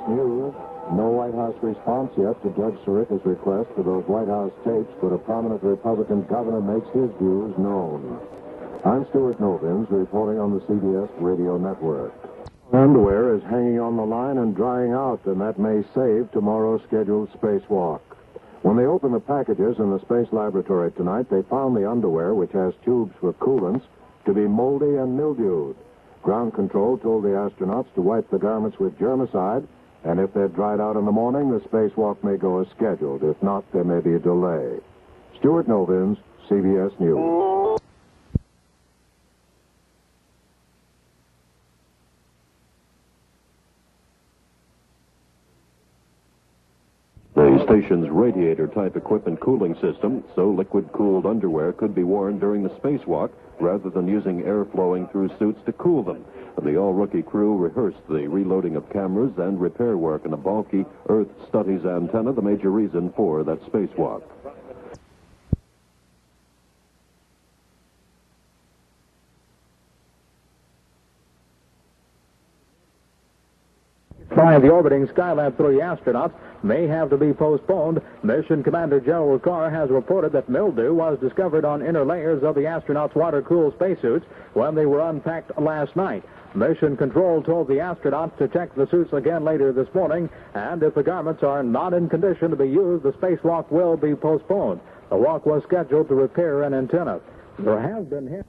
CBS News. No White House response yet to Judge Sirica's request for those White House tapes, but a prominent Republican governor makes his views known. I'm Stuart Novins, reporting on the CBS radio network. Underwear is hanging on the line and drying out, and that may save tomorrow's scheduled spacewalk. When they opened the packages in the space laboratory tonight, they found the underwear, which has tubes for coolants, to be moldy and mildewed. Ground control told the astronauts to wipe the garments with germicide, and if they're dried out in the morning, the spacewalk may go as scheduled. If not, there may be a delay. Stuart Novins, CBS News. The station's radiator-type equipment cooling system, so liquid-cooled underwear could be worn during the spacewalk rather than using air flowing through suits to cool them. The all-rookie crew rehearsed the reloading of cameras and repair work on a bulky Earth Studies antenna, the major reason for that spacewalk. By the orbiting Skylab 3 astronauts may have to be postponed. Mission Commander Gerald Carr has reported that mildew was discovered on inner layers of the astronauts' water-cooled spacesuits when they were unpacked last night. Mission Control told the astronauts to check the suits again later this morning, and if the garments are not in condition to be used, the spacewalk will be postponed. The walk was scheduled to repair an antenna. There has been...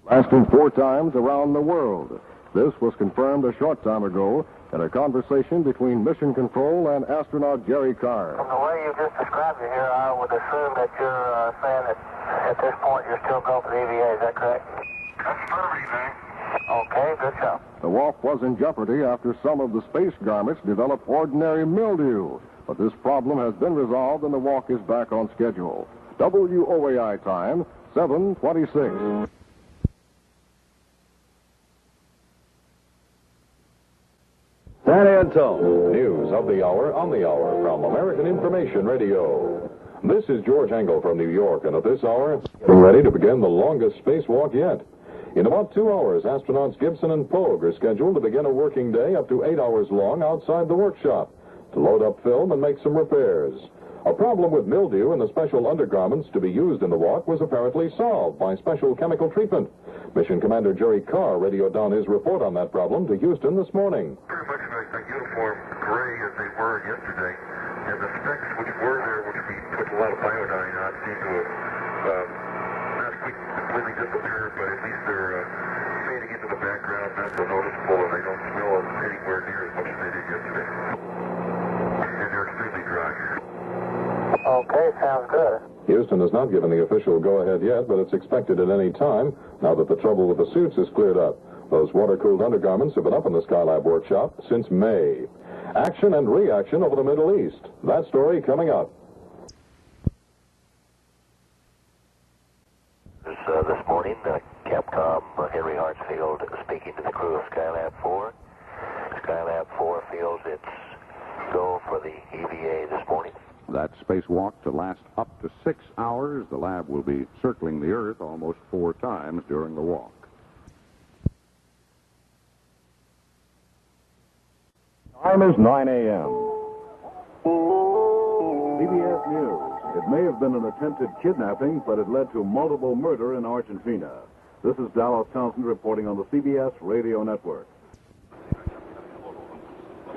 lasting 4 times around the world. This was confirmed a short time ago in a conversation between Mission Control and astronaut Jerry Carr. From the way you just described it here, I would assume that you're saying that at this point you're still going for the EVA. Is that correct? That's everything. Okay, good job. The walk was in jeopardy after some of the space garments developed ordinary mildew. But this problem has been resolved and the walk is back on schedule. WOAI time, 7:26. San Antonio, news of the hour on the hour from American Information Radio. This is George Engel from New York, and at this hour, we're ready to begin the longest spacewalk yet. In about 2 hours, astronauts Gibson and Pogue are scheduled to begin a working day up to 8 hours long outside the workshop to load up film and make some repairs. A problem with mildew in the special undergarments to be used in the walk was apparently solved by special chemical treatment. Mission Commander Jerry Carr radioed down his report on that problem to Houston this morning. Pretty much a uniform gray as they were yesterday, and the specks which were there, which we put a lot of iodine on, seem to have not completely disappeared, but at least they're fading into the background, not so noticeable, and they don't smell anywhere near as much as they did yesterday. And they're extremely dry. Okay, sounds good. Houston has not given the official go-ahead yet, but it's expected at any time now that the trouble with the suits is cleared up. Those water-cooled undergarments have been up in the Skylab workshop since May. Action and reaction over the Middle East. That story coming up. This morning, Capcom Henry Hartsfield speaking to the crew of Skylab 4. Skylab 4 feels its go for the EVA this morning. That spacewalk to last up to 6 hours. The lab will be circling the Earth almost 4 times during the walk. Time is 9 a.m. CBS News. It may have been an attempted kidnapping, but it led to multiple murder in Argentina. This is Dallas Townsend reporting on the CBS radio network.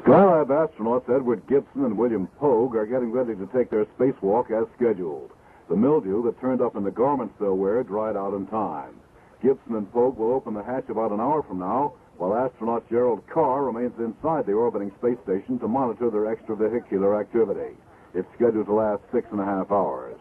Skylab astronauts Edward Gibson and William Pogue are getting ready to take their spacewalk as scheduled. The mildew that turned up in the garments they'll wear dried out in time. Gibson and Pogue will open the hatch about an hour from now, while astronaut Gerald Carr remains inside the orbiting space station to monitor their extravehicular activity. It's scheduled to last 6.5 hours.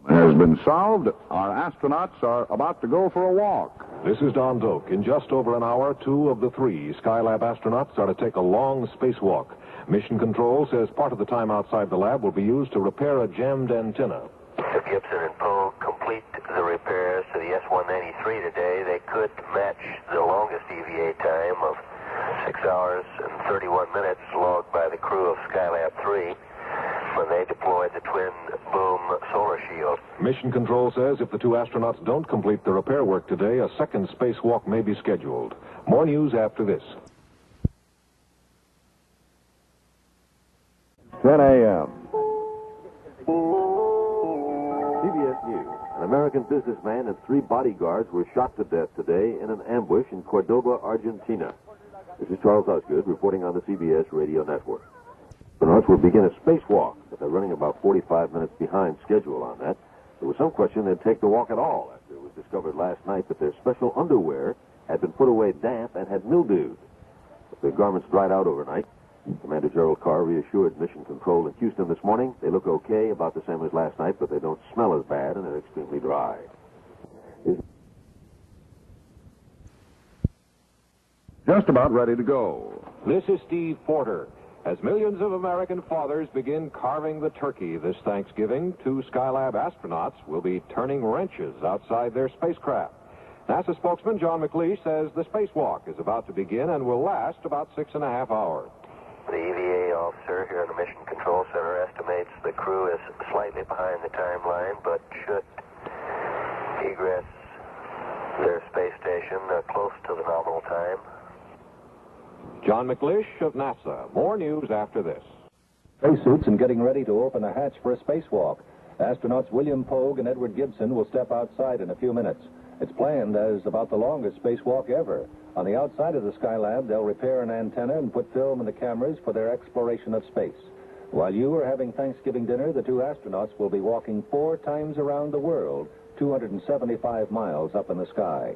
Has been solved. Our astronauts are about to go for a walk. This is Don Doak. In just over an hour, 2 of the 3 Skylab astronauts are to take a long spacewalk. Mission Control says part of the time outside the lab will be used to repair a jammed antenna. If Gibson and Pogue complete the repairs to the S-193 today, they could match the longest EVA time of 6 hours and 31 minutes logged by the crew of Skylab 3 when they deployed the twin boom solar shield. Mission Control says if the two astronauts don't complete the repair work today, a second spacewalk may be scheduled. More news after this. 10 a.m. CBS News. An American businessman and 3 bodyguards were shot to death today in an ambush in Cordoba, Argentina. This is Charles Osgood reporting on the CBS radio network. Astronauts will begin a spacewalk, but they're running about 45 minutes behind schedule on that. There was some question they'd take the walk at all after it was discovered last night that their special underwear had been put away damp and had mildewed. But their garments dried out overnight. Commander Gerald Carr reassured Mission Control in Houston this morning. They look okay, about the same as last night, but they don't smell as bad, and they're extremely dry. Just about ready to go. This is Steve Porter. As millions of American fathers begin carving the turkey this Thanksgiving, 2 Skylab astronauts will be turning wrenches outside their spacecraft. NASA spokesman John McLeish says the spacewalk is about to begin and will last about 6.5 hours. The EVA officer here in the Mission Control Center estimates the crew is slightly behind the timeline, but should egress their space station close to the nominal time. John McLeish of NASA. More news after this. Spacesuits and getting ready to open a hatch for a spacewalk. Astronauts William Pogue and Edward Gibson will step outside in a few minutes. It's planned as about the longest spacewalk ever. On the outside of the Skylab, they'll repair an antenna and put film in the cameras for their exploration of space. While you are having Thanksgiving dinner, the 2 astronauts will be walking 4 times around the world, 275 miles up in the sky.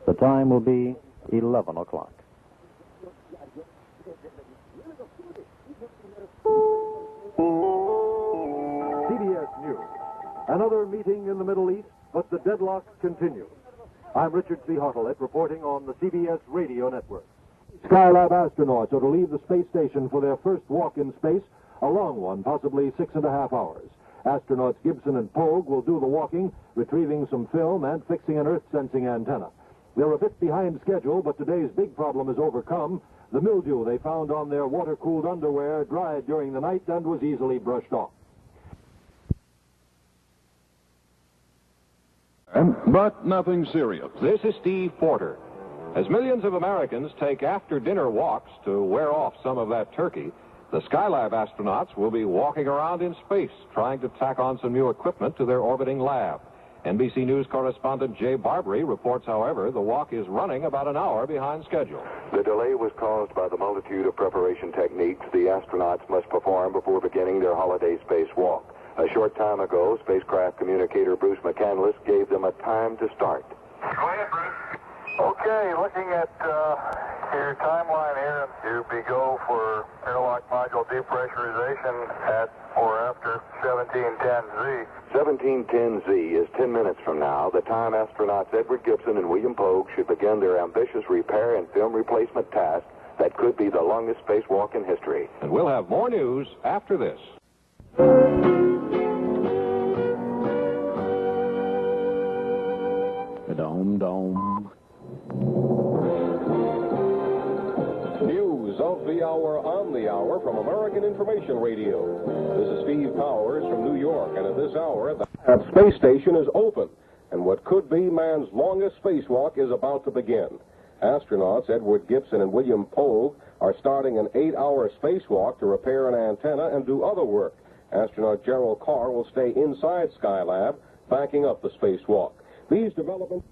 The time will be 11 o'clock. CBS News. Another meeting in the Middle East, but the deadlock continues. I'm Richard C. Hartlett reporting on the CBS radio network. Skylab astronauts are to leave the space station for their first walk in space, a long one, possibly 6.5 hours. Astronauts Gibson and Pogue will do the walking, retrieving some film and fixing an Earth-sensing antenna. They're a bit behind schedule, but today's big problem is overcome. The mildew they found on their water-cooled underwear dried during the night and was easily brushed off. But nothing serious. This is Steve Porter. As millions of Americans take after-dinner walks to wear off some of that turkey, the Skylab astronauts will be walking around in space, trying to tack on some new equipment to their orbiting lab. NBC News correspondent Jay Barbary reports, however, the walk is running about an hour behind schedule. The delay was caused by the multitude of preparation techniques the astronauts must perform before beginning their holiday spacewalk. A short time ago, spacecraft communicator Bruce McCandless gave them a time to start. Go ahead, Bruce. Okay, looking at your timeline here, you go for airlock module depressurization at or after 1710Z. 1710Z is 10 minutes from now, the time astronauts Edward Gibson and William Pogue should begin their ambitious repair and film replacement task that could be the longest spacewalk in history. And we'll have more news after this. Dome. News of the hour on the hour from American Information Radio. This is Steve Powers from New York, and at this hour, the space station is open, and what could be man's longest spacewalk is about to begin. Astronauts Edward Gibson and William Pogue are starting an 8-hour spacewalk to repair an antenna and do other work. Astronaut Gerald Carr will stay inside Skylab, backing up the spacewalk. These developments...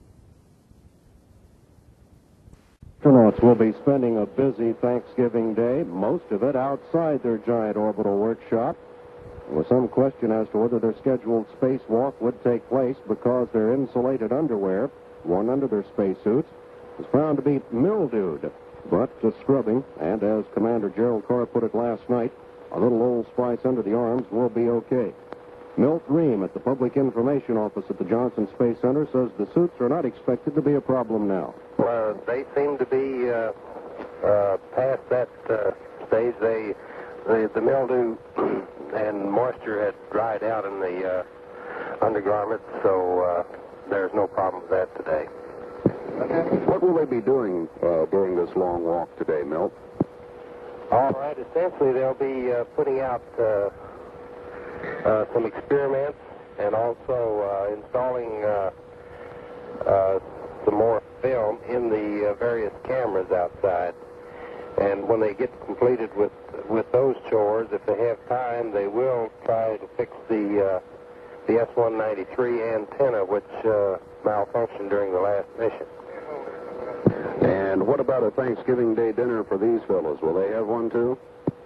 Astronauts will be spending a busy Thanksgiving day, most of it outside their giant orbital workshop. There was some question as to whether their scheduled spacewalk would take place because their insulated underwear, worn under their spacesuits, was found to be mildewed. But the scrubbing, and as Commander Gerald Carr put it last night, a little Old Spice under the arms will be okay. Milt Ream at the Public Information Office at the Johnson Space Center says the suits are not expected to be a problem now. Well, they seem to be past that stage. The mildew and moisture had dried out in the undergarments, so there's no problem with that today. be doing during this long walk today, Milt? All right, essentially they'll be putting out some experiments and also installing some more film in the various cameras outside. And when they get completed with those chores, if they have time, they will try to fix the S-193 antenna, which malfunctioned during the last mission. And what about a Thanksgiving Day dinner for these fellows? Will they have one, too?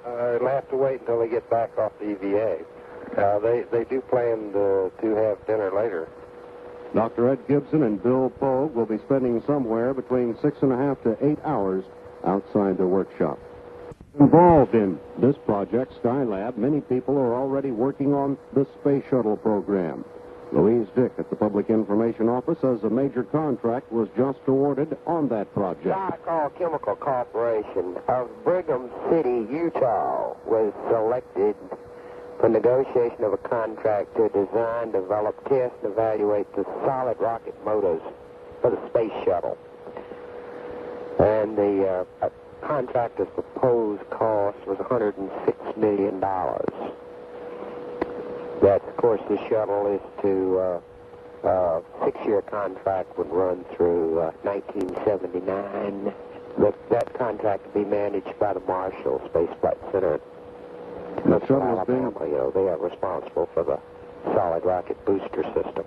They'll have to wait until they get back off the EVA. They do plan to have dinner later. Dr. Ed Gibson and Bill Pogue will be spending somewhere between 6.5 to 8 hours outside the workshop. Involved in this project, Skylab, many people are already working on the space shuttle program. Louise Dick at the Public Information Office says a major contract was just awarded on that project. Glycol Chemical Corporation of Brigham City, Utah, was selected for negotiation of a contract to design, develop, test, and evaluate the solid rocket motors for the space shuttle. And the contractor's proposed cost was $106 million. That, of course, the shuttle is to a 6-year contract would run through 1979. That contract will be managed by the Marshall Space Flight Center. The shuttle is being... they are responsible for the solid rocket booster system.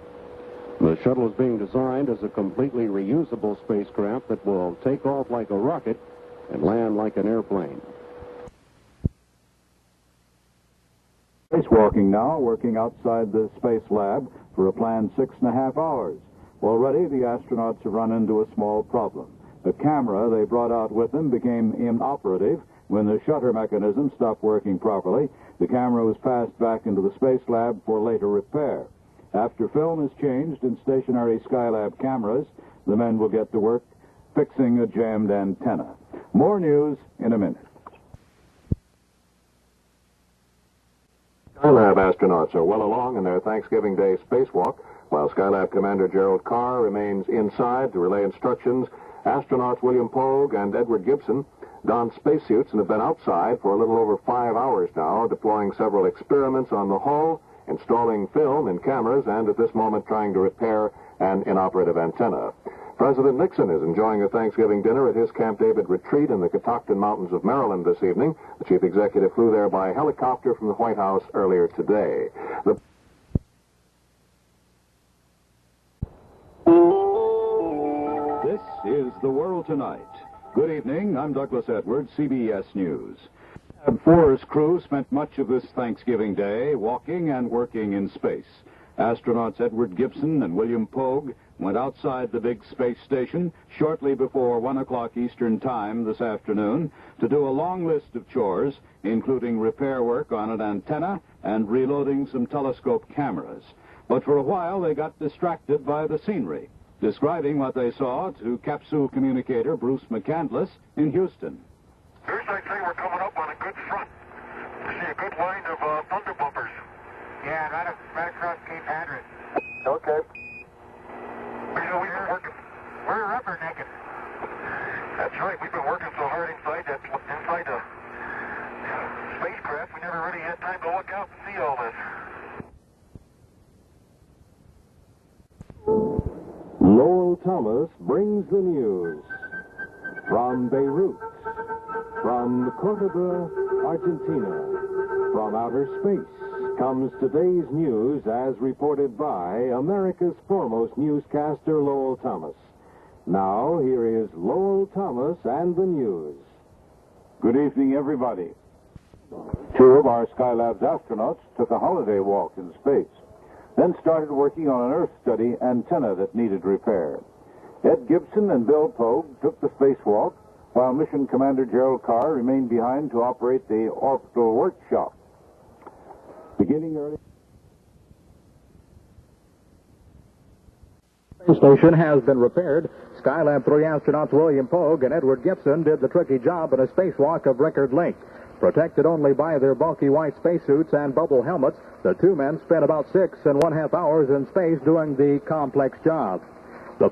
The shuttle is being designed as a completely reusable spacecraft that will take off like a rocket and land like an airplane. Spacewalking now, working outside the space lab for a planned 6.5 hours. Already, the astronauts have run into a small problem. The camera they brought out with them became inoperative when the shutter mechanism stopped working properly. The camera was passed back into the space lab for later repair. After film is changed in stationary Skylab cameras, the men will get to work fixing a jammed antenna. More news in a minute. Skylab astronauts are well along in their Thanksgiving Day spacewalk. While Skylab Commander Gerald Carr remains inside to relay instructions, astronauts William Pogue and Edward Gibson donned spacesuits and have been outside for a little over 5 hours now, deploying several experiments on the hull, installing film in cameras, and at this moment trying to repair an inoperative antenna. President Nixon is enjoying a Thanksgiving dinner at his Camp David retreat in the Catoctin Mountains of Maryland this evening. The chief executive flew there by helicopter from the White House earlier today. This is The World Tonight. Good evening. I'm Douglas Edwards, CBS News. Skylab 4's crew spent much of this Thanksgiving Day walking and working in space. Astronauts Edward Gibson and William Pogue went outside the big space station shortly before 1 o'clock Eastern Time this afternoon to do a long list of chores, including repair work on an antenna and reloading some telescope cameras. But for a while, they got distracted by the scenery, describing what they saw to capsule communicator Bruce McCandless in Houston. Here's, I'd say, we're coming up on a good front. We see a good line of thunder bumpers. Yeah, right across Cape Hatteras. Okay. We've been working. We're rubbernecking. That's right. We've been working so hard inside the spacecraft, we never really had time to look out and see all this. Lowell Thomas brings the news from Beirut, from Cordoba, Argentina, from outer space. Comes today's news as reported by America's foremost newscaster, Lowell Thomas. Now, here is Lowell Thomas and the news. Good evening, everybody. 2 of our Skylab's astronauts took a holiday walk in space, then started working on an Earth study antenna that needed repair. Ed Gibson and Bill Pogue took the spacewalk, while Mission Commander Gerald Carr remained behind to operate the orbital workshop. Beginning early... The station has been repaired. Skylab 3 astronauts William Pogue and Edward Gibson did the tricky job in a spacewalk of record length. Protected only by their bulky white spacesuits and bubble helmets, the 2 men spent about 6.5 hours in space doing the complex job. The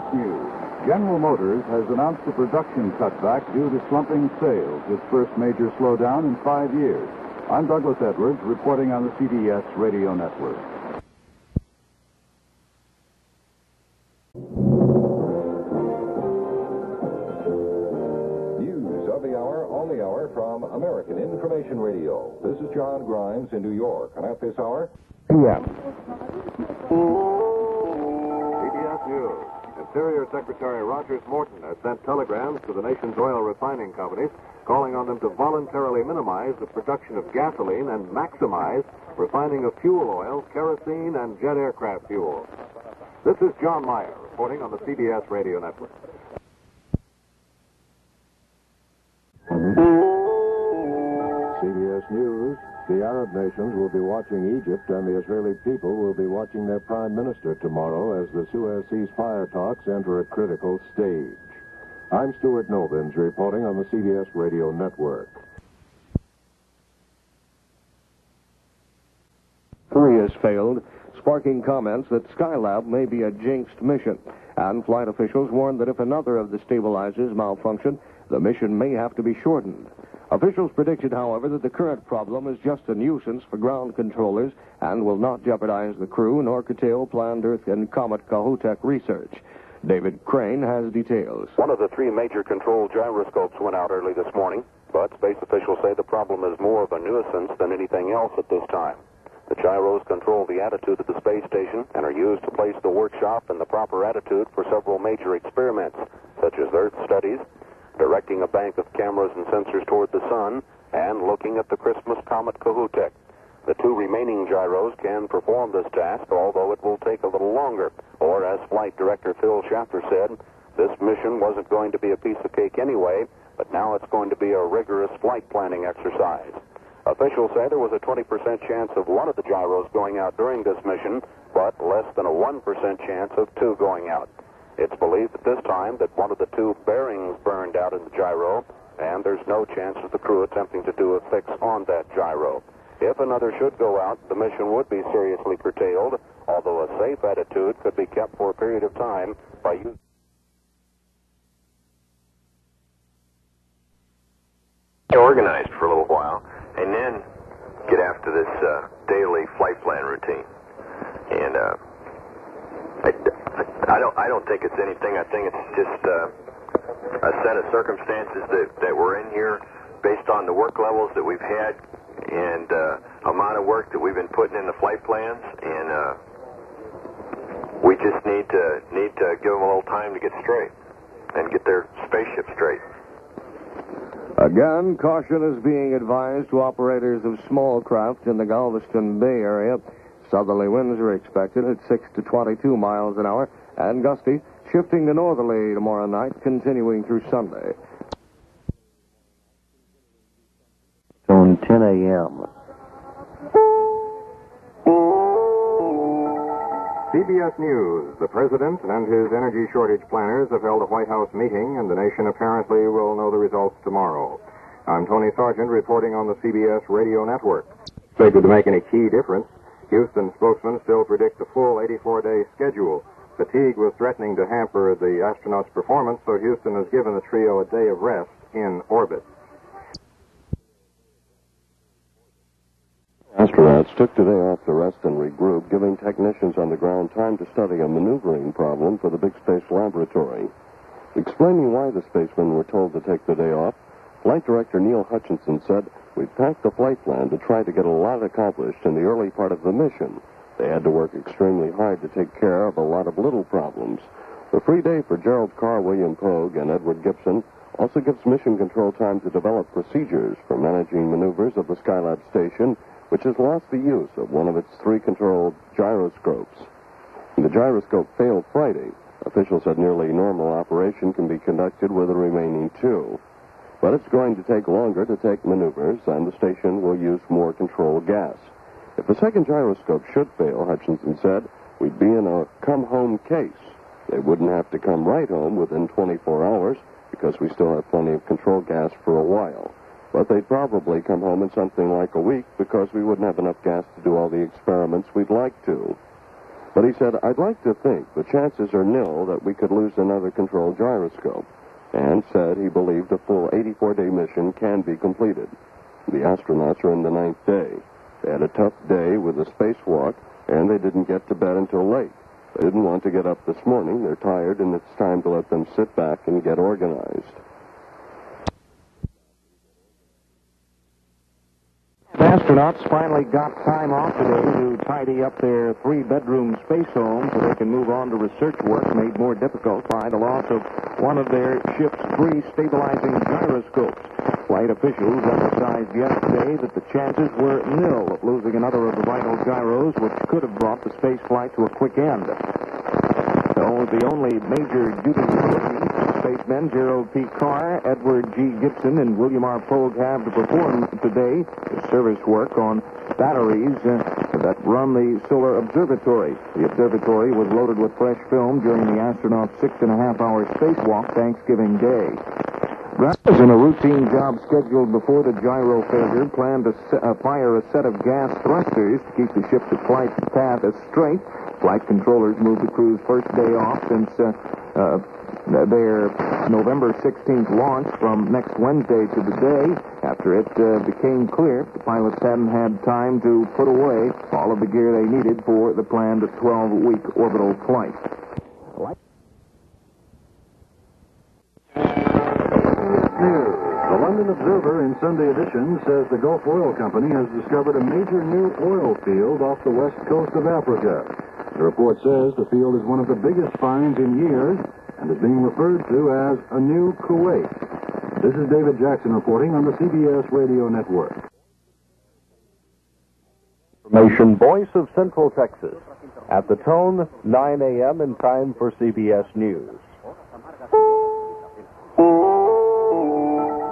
CBS News. General Motors has announced a production cutback due to slumping sales, its first major slowdown in 5 years. I'm Douglas Edwards, reporting on the CBS Radio Network. News of the hour, on the hour, from American Information Radio. This is John Grimes in New York, and at this hour, p.m. CBS News. Interior Secretary Rogers Morton has sent telegrams to the nation's oil refining companies calling on them to voluntarily minimize the production of gasoline and maximize refining of fuel oil, kerosene, and jet aircraft fuel. This is John Meyer reporting on the CBS Radio Network. CBS News. The Arab nations will be watching Egypt, and the Israeli people will be watching their prime minister tomorrow as the Suez ceasefire talks enter a critical stage. I'm Stuart Novins reporting on the CBS Radio Network. Three has failed, sparking comments that Skylab may be a jinxed mission. And flight officials warn that if another of the stabilizers malfunction, the mission may have to be shortened. Officials predicted, however, that the current problem is just a nuisance for ground controllers and will not jeopardize the crew nor curtail planned Earth and comet Kohoutek research. David Crane has details. One of the three major control gyroscopes went out early this morning, but space officials say the problem is more of a nuisance than anything else at this time. The gyros control the attitude of the space station and are used to place the workshop in the proper attitude for several major experiments, such as Earth studies, directing a bank of cameras and sensors toward the sun, and looking at the Christmas comet Kohoutek. The two remaining gyros can perform this task, although it will take a little longer. Or, as Flight Director Phil Schaffer said, this mission wasn't going to be a piece of cake anyway, but now it's going to be a rigorous flight planning exercise. Officials say there was a 20% chance of one of the gyros going out during this mission, but less than a 1% chance of two going out. It's believed at this time that one of the two bearings burned out in the gyro, and there's no chance of the crew attempting to do a fix on that gyro. If another should go out, the mission would be seriously curtailed, although a safe attitude could be kept for a period of time by using organized for a little while, and then get after this daily flight plan routine. And I don't think it's anything. I think it's just a set of circumstances that we're in here based on the work levels that we've had and amount of work that we've been putting in the flight plans, and we just need to give them a little time to get straight and get their spaceship straight. Again, caution is being advised to operators of small craft in the Galveston Bay area. Southerly winds are expected at 6 to 22 miles an hour, and gusty, shifting to northerly tomorrow night, continuing through Sunday. On 10 a.m. CBS News. The President and his energy shortage planners have held a White House meeting, and the nation apparently will know the results tomorrow. I'm Tony Sargent reporting on the CBS Radio Network. Expected to make any key difference. Houston spokesman still predicts a full 84-day schedule. Fatigue was threatening to hamper the astronauts' performance, so Houston has given the trio a day of rest in orbit. Astronauts took today off to rest and regroup, giving technicians on the ground time to study a maneuvering problem for the Big Space Laboratory. Explaining why the spacemen were told to take the day off, Flight Director Neil Hutchinson said, "We packed the flight plan to try to get a lot accomplished in the early part of the mission. They had to work extremely hard to take care of a lot of little problems. The free day for Gerald Carr, William Pogue, and Edward Gibson also gives Mission Control time to develop procedures for managing maneuvers of the Skylab station, which has lost the use of one of its three controlled gyroscopes. The gyroscope failed Friday. Officials said nearly normal operation can be conducted with the remaining two. But it's going to take longer to take maneuvers, and the station will use more controlled gas. If the second gyroscope should fail," Hutchinson said, "we'd be in a come-home case. They wouldn't have to come right home within 24 hours because we still have plenty of control gas for a while. But they'd probably come home in something like a week because we wouldn't have enough gas to do all the experiments we'd like to." But he said, "I'd like to think the chances are nil that we could lose another control gyroscope," and said he believed a full 84-day mission can be completed. The astronauts are in the 9th day. They had a tough day with the spacewalk, and they didn't get to bed until late. They didn't want to get up this morning. They're tired, and it's time to let them sit back and get organized. The astronauts finally got time off today to tidy up their 3-bedroom space home so they can move on to research work made more difficult by the loss of one of their ship's 3 stabilizing gyroscopes. Flight officials emphasized yesterday that the chances were nil of losing another of the vital gyros, which could have brought the space flight to a quick end. So the only major duty rookies, spacemen Gerald P. Carr, Edward G. Gibson, and William R. Pogue have to perform today is service work on batteries that run the solar observatory. The observatory was loaded with fresh film during the astronauts' 6.5-hour spacewalk Thanksgiving Day. Drivers in a routine job scheduled before the gyro failure planned to fire a set of gas thrusters to keep the ship's flight path straight. Flight controllers moved the crew's first day off since their November 16th launch from next Wednesday to the day after it became clear the pilots hadn't had time to put away all of the gear they needed for the planned 12-week orbital flight. The London Observer in Sunday edition says the Gulf Oil Company has discovered a major new oil field off the west coast of Africa. The report says the field is one of the biggest finds in years and is being referred to as a new Kuwait. This is David Jackson reporting on the CBS Radio Network. Information voice of Central Texas. At the tone, 9 a.m. in time for CBS News.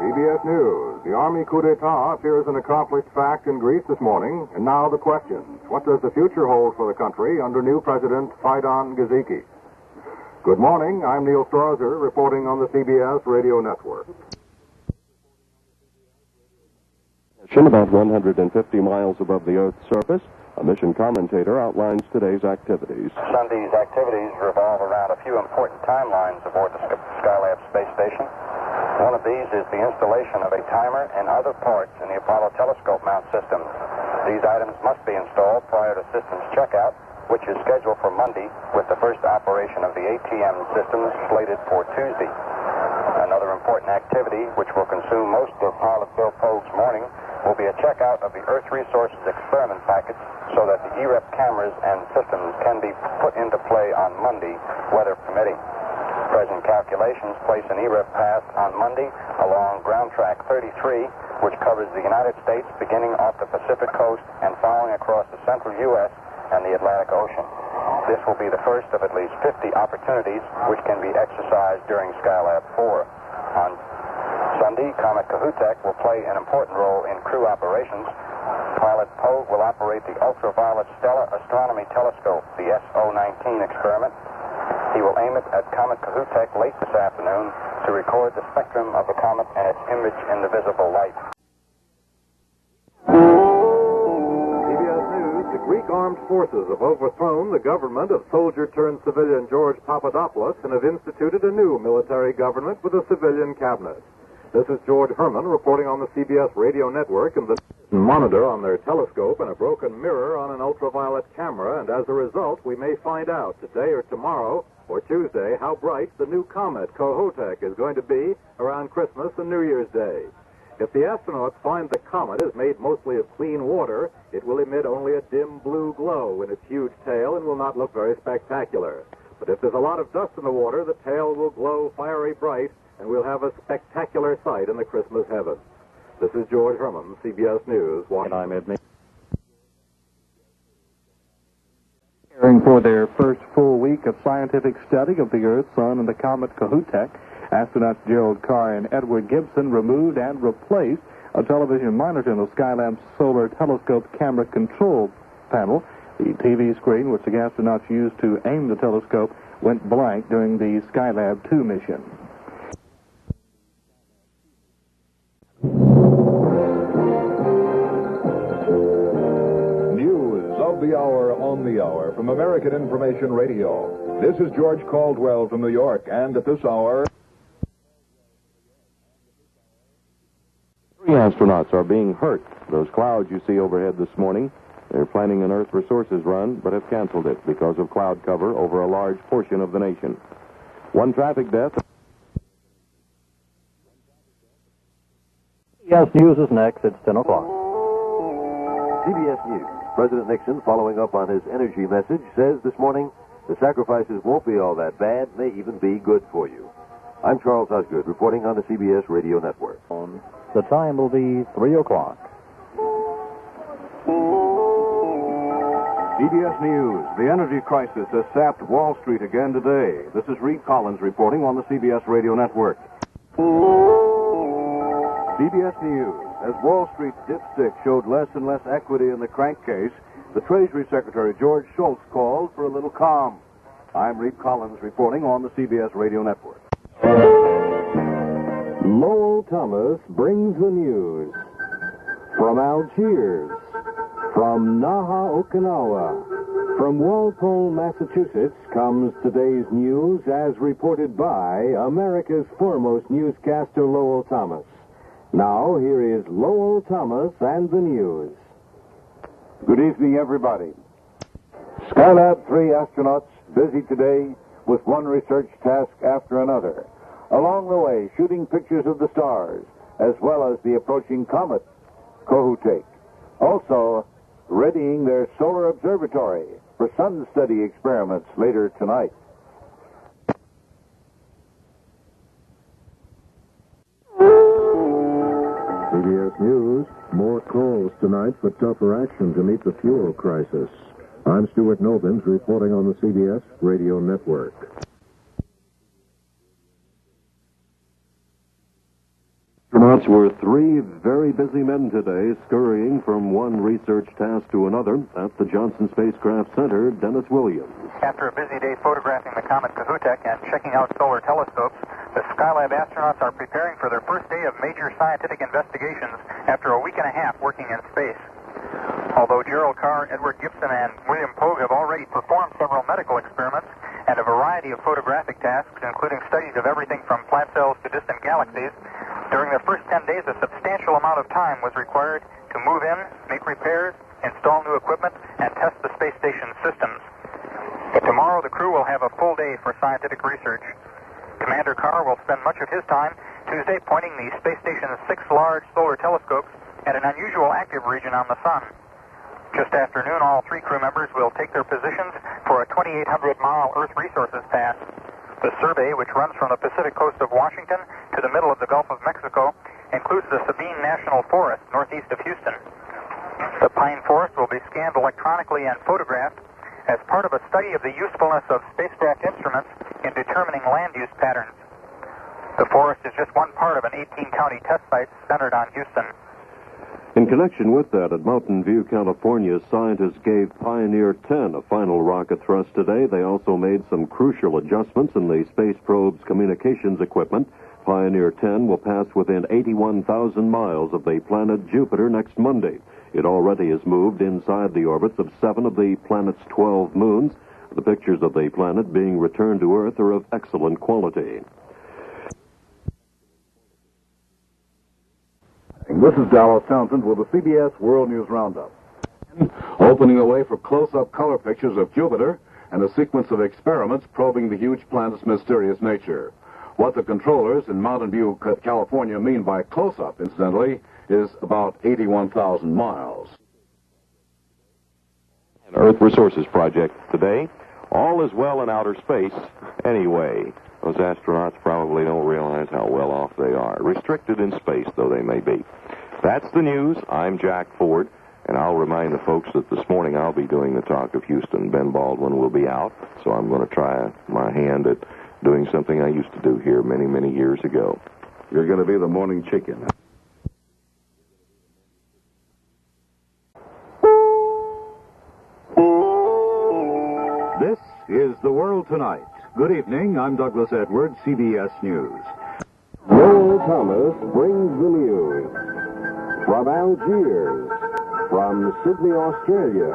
CBS News. The Army coup d'etat appears an accomplished fact in Greece this morning. And now the questions. What does the future hold for the country under new President Fidan Giziki? Good morning. I'm Neil Strasser reporting on the CBS Radio Network. About 150 miles above the Earth's surface, a mission commentator outlines today's activities. Sunday's activities revolve around a few important timelines aboard the Skylab space station. One of these is the installation of a timer and other parts in the Apollo telescope mount system. These items must be installed prior to systems checkout, which is scheduled for Monday, with the first operation of the ATM systems slated for Tuesday. Another important activity, which will consume most of pilot Bill Pogue's morning, will be a checkout of the Earth Resources experiment packets so that the EREP cameras and systems can be put into play on Monday, weather permitting. Present calculations place an EREP path on Monday along Ground Track 33, which covers the United States beginning off the Pacific coast and following across the central U.S. and the Atlantic Ocean. This will be the first of at least 50 opportunities which can be exercised during Skylab 4. On Sunday, Comet Kohoutek will play an important role in crew operations. Pilot Pogue will operate the ultraviolet stellar astronomy telescope, the SO-19 experiment. He will aim it at Comet Kohoutek late this afternoon to record the spectrum of the comet and its image in the visible light. CBS News, the Greek armed forces have overthrown the government of soldier-turned-civilian George Papadopoulos and have instituted a new military government with a civilian cabinet. This is George Herman reporting on the CBS Radio Network, and the monitor on their telescope and a broken mirror on an ultraviolet camera, and as a result, we may find out today or tomorrow or Tuesday how bright the new comet Kohoutek is going to be around Christmas and New Year's Day. If the astronauts find the comet is made mostly of clean water, it will emit only a dim blue glow in its huge tail and will not look very spectacular. But if there's a lot of dust in the water, the tail will glow fiery bright, and we'll have a spectacular sight in the Christmas heavens. This is George Herman, CBS News, Washington. And I'm Ed Mason. Preparing for their first full week of scientific study of the Earth, Sun, and the comet Kohoutek, astronauts Gerald Carr and Edward Gibson removed and replaced a television monitor in the Skylab's solar telescope camera control panel. The TV screen, which the astronauts used to aim the telescope, went blank during the Skylab 2 mission. News of the hour on the hour. hour from American Information Radio. This is George Caldwell from New York, and at this hour... 3 astronauts are being hurt. Those clouds you see overhead this morning, they're planning an Earth resources run, but have canceled it because of cloud cover over a large portion of the nation. 1 traffic death. CBS News is next. It's 10 o'clock. CBS News. President Nixon, following up on his energy message, says this morning the sacrifices won't be all that bad, may even be good for you. I'm Charles Osgood, reporting on the CBS Radio Network. The time will be 3 o'clock. CBS News. The energy crisis has sapped Wall Street again today. This is Reed Collins reporting on the CBS Radio Network. CBS News. As Wall Street dipstick showed less and less equity in the crankcase, the Treasury Secretary George Shultz called for a little calm. I'm Reed Collins reporting on the CBS Radio Network. Lowell Thomas brings the news. From Algiers, from Naha, Okinawa, from Walpole, Massachusetts, comes today's news as reported by America's foremost newscaster, Lowell Thomas. Now, here is Lowell Thomas and the news. Good evening, everybody. Skylab 3 astronauts busy today with one research task after another. Along the way, shooting pictures of the stars, as well as the approaching comet, Kohoutek. Also, readying their solar observatory for sun study experiments later tonight. CBS News, more calls tonight for tougher action to meet the fuel crisis. I'm Stuart Novins reporting on the CBS Radio Network. Astronauts were 3 very busy men today, scurrying from one research task to another at the Johnson Spacecraft Center. Dennis Williams. After a busy day photographing the comet Kohoutek and checking out solar telescopes, the Skylab astronauts are preparing for their first day of major scientific investigations after a week and a half working in space. Although Gerald Carr, Edward Gibson, and William Pogue have already performed several medical experiments and a variety of photographic tasks, including studies of everything from plant cells to distant galaxies, during their first 10 days, a substantial amount of time was required to move in, make repairs, install new equipment, and test the space station's systems. But tomorrow, the crew will have a full day for scientific research. Commander Carr will spend much of his time Tuesday pointing the space station's 6 large solar telescopes at an unusual active region on the sun. Just after noon, all 3 crew members will take their positions for a 2,800-mile Earth resources pass. The survey, which runs from the Pacific coast of Washington to the middle of the Gulf of Mexico, includes the Sabine National Forest northeast of Houston. The pine forest will be scanned electronically and photographed as part of a study of the usefulness of spacecraft instruments in determining land use patterns. The forest is just one part of an 18-county test site centered on Houston. In connection with that, at Mountain View, California, scientists gave Pioneer 10 a final rocket thrust today. They also made some crucial adjustments in the space probe's communications equipment. Pioneer 10 will pass within 81,000 miles of the planet Jupiter next Monday. It already has moved inside the orbits of 7 of the planet's 12 moons. The pictures of the planet being returned to Earth are of excellent quality. This is Dallas Townsend with the CBS World News Roundup. Opening the way for close-up color pictures of Jupiter and a sequence of experiments probing the huge planet's mysterious nature. What the controllers in Mountain View, California mean by close-up, incidentally, is about 81,000 miles. An Earth Resources Project today. All is well in outer space anyway. Those astronauts probably don't realize how well off they are. Restricted in space, though they may be. That's the news. I'm Jack Ford, and I'll remind the folks that this morning I'll be doing the Talk of Houston. Ben Baldwin will be out, so I'm going to try my hand at doing something I used to do here many, many years ago. You're going to be the morning chicken. This is The World Tonight. Good evening. I'm Douglas Edwards, CBS News. Lowell Thomas brings the news. From Algiers, from Sydney, Australia,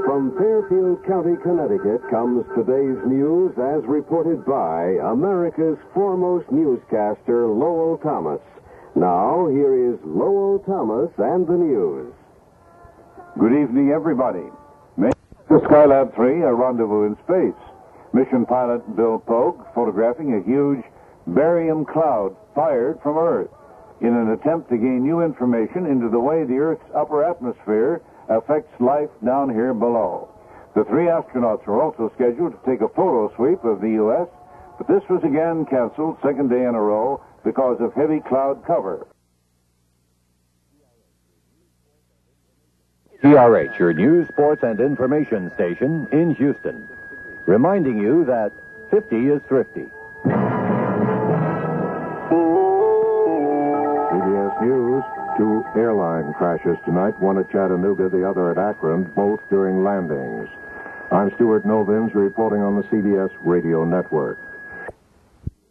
From Fairfield County, Connecticut, comes today's news as reported by America's foremost newscaster, Lowell Thomas. Now, here is Lowell Thomas and the news. Good evening, everybody. The Skylab 3, a rendezvous in space. Mission pilot Bill Pogue photographing a huge barium cloud fired from Earth in an attempt to gain new information into the way the Earth's upper atmosphere affects life down here below. The 3 astronauts were also scheduled to take a photo sweep of the U.S., but this was again canceled, second day in a row, because of heavy cloud cover. KTRH, your news, sports, and information station in Houston, reminding you that 50 is thrifty. CBS News. 2 airline crashes tonight, one at Chattanooga, the other at Akron, both during landings. I'm Stuart Novins reporting on the CBS Radio Network.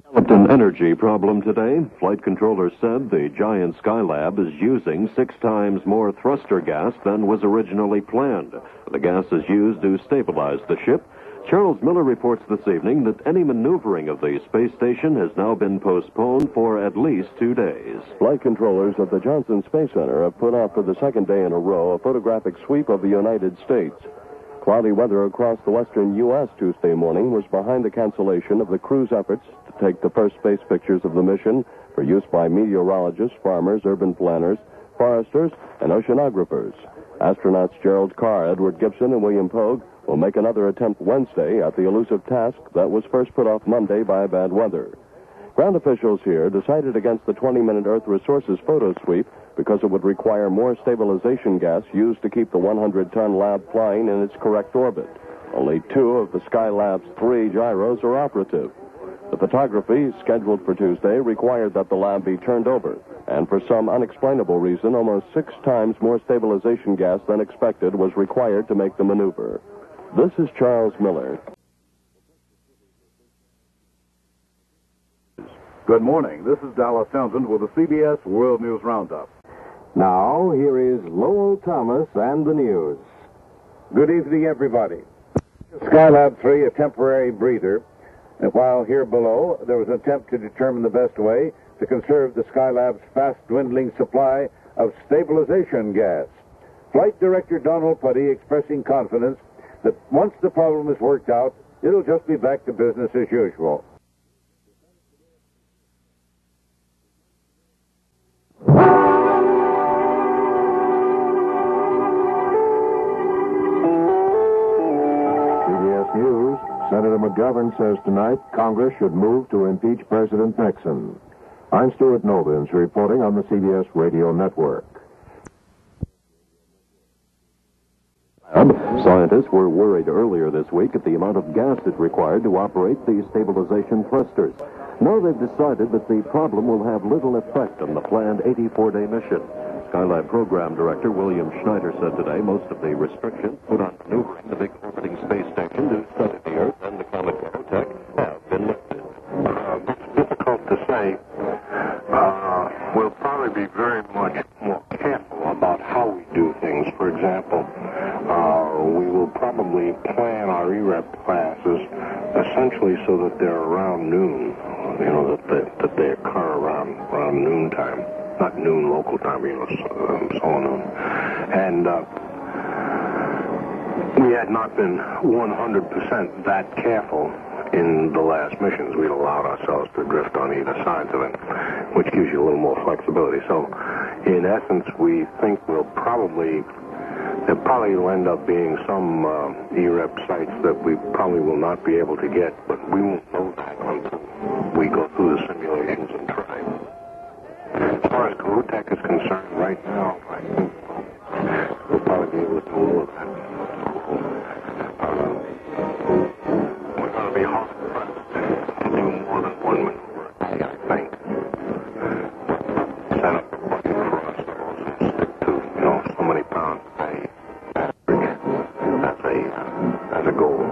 Developed an energy problem today. Flight controllers said the giant Skylab is using 6 times more thruster gas than was originally planned. The gas is used to stabilize the ship. Charles Miller reports this evening that any maneuvering of the space station has now been postponed for at least 2 days. Flight controllers at the Johnson Space Center have put out for the second day in a row a photographic sweep of the United States. Cloudy weather across the western U.S. Tuesday morning was behind the cancellation of the crew's efforts to take the first space pictures of the mission for use by meteorologists, farmers, urban planners, foresters, and oceanographers. Astronauts Gerald Carr, Edward Gibson, and William Pogue will make another attempt Wednesday at the elusive task that was first put off Monday by bad weather. Ground officials here decided against the 20-minute Earth Resources photo sweep because it would require more stabilization gas used to keep the 100-ton lab flying in its correct orbit. Only 2 of the Skylab's 3 gyros are operative. The photography, scheduled for Tuesday, required that the lab be turned over, and for some unexplainable reason, almost 6 times more stabilization gas than expected was required to make the maneuver. This is Charles Miller. Good morning. This is Dallas Townsend with the CBS World News Roundup. Now, here is Lowell Thomas and the news. Good evening, everybody. Skylab 3, a temporary breather. And while here below, there was an attempt to determine the best way to conserve the Skylab's fast-dwindling supply of stabilization gas. Flight Director Donald Putty expressing confidence that once the problem is worked out, it'll just be back to business as usual. CBS News. Senator McGovern says tonight Congress should move to impeach President Nixon. I'm Stuart Novins reporting on the CBS Radio Network. Scientists were worried earlier this week at the amount of gas it required to operate the stabilization thrusters. Now they've decided that the problem will have little effect on the planned 84-day mission. Skylab Program Director William Schneider said today most of the restrictions put on maneuvering the big orbiting space station to study the Earth and the comet Kohoutek have been lifted. It's difficult to say. We'll probably be very much more careful about how we do things. For example, we will probably plan our EREP classes essentially so that they're around noon, that they occur around noontime. Not noon local time, so noon. And we had not been 100% that careful in the last missions. We'd allowed ourselves to drift on either sides of it, which gives you a little more flexibility. So, in essence, we think there probably will end up being some EREP sites that we probably will not be able to get, but we won't know that until we go through the simulations and try. As far as Kohoutek is concerned, right now, I think we'll probably be able to do all of that. We're going to be hard pressed to do more than one maneuver a day, I think. Set up a budget for us to also stick to, so many pounds a day as a goal.